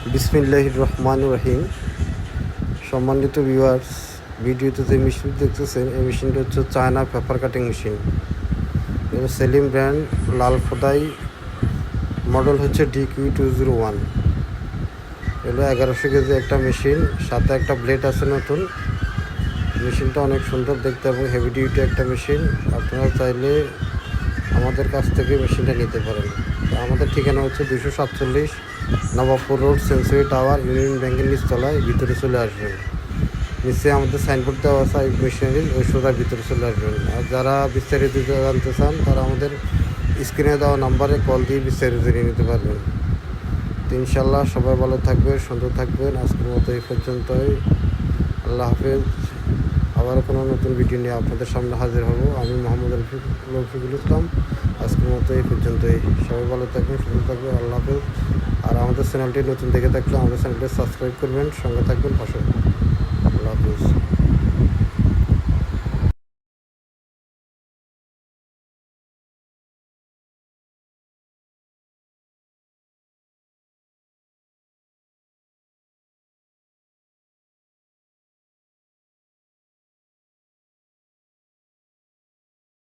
বিসমিল্লাহির রহমানির রহিম। সম্মানিত ভিউয়ার্স, ভিডিওতে যে মেশিন দেখতেছেন এই মেশিনটা হচ্ছে China paper cutting machine. Selim brand, লাল খোদাই, মডেল হচ্ছে DQ201। এগুলো 1100 কেজি একটা মেশিন, সাথে একটা ব্লেড আছে নতুন। মেশিনটা অনেক সুন্দর দেখতে এবং হেভি ডিউটি একটা মেশিন। আপনারা চাইলে আমাদের কাছ থেকে মেশিনটা নিতে পারেন। আমাদের ঠিকানা হচ্ছে 247 Nawabpur road, century tower, union ব্যাংকের নিচতলায়। ভিতরে চলে আসবেন, নিচে আমাদের সাইনবোর্ড দেওয়া আছে মেশিনারির, ওই সোজা ভিতরে চলে আসবেন। আর যারা বিস্তারিত জানতে চান তারা আমাদের স্ক্রিনে দেওয়া নাম্বারে কল দিয়ে বিস্তারিত জেনে নিতে পারবেন। তো ইনশাল্লাহ সবাই ভালো থাকবেন, সুন্দর থাকবেন। আজকের মতো এই পর্যন্তই। আল্লাহ হাফেজ। আবারও কোনো নতুন ভিডিও নিয়ে আপনাদের সামনে হাজির হব। আমি মোহাম্মদ রফিকুল ইসলাম। আজকের মতো এই পর্যন্তই। সবাই ভালো থাকবেন, সুন্দর থাকবেন। আল্লাহ হাফেজ। আর আমাদের চ্যানেলটি নতুন দেখে থাকলে আমাদের চ্যানেলটি সাবস্ক্রাইব করবেন, সঙ্গে থাকবেন, পাশে। আল্লাহ হাফেজ।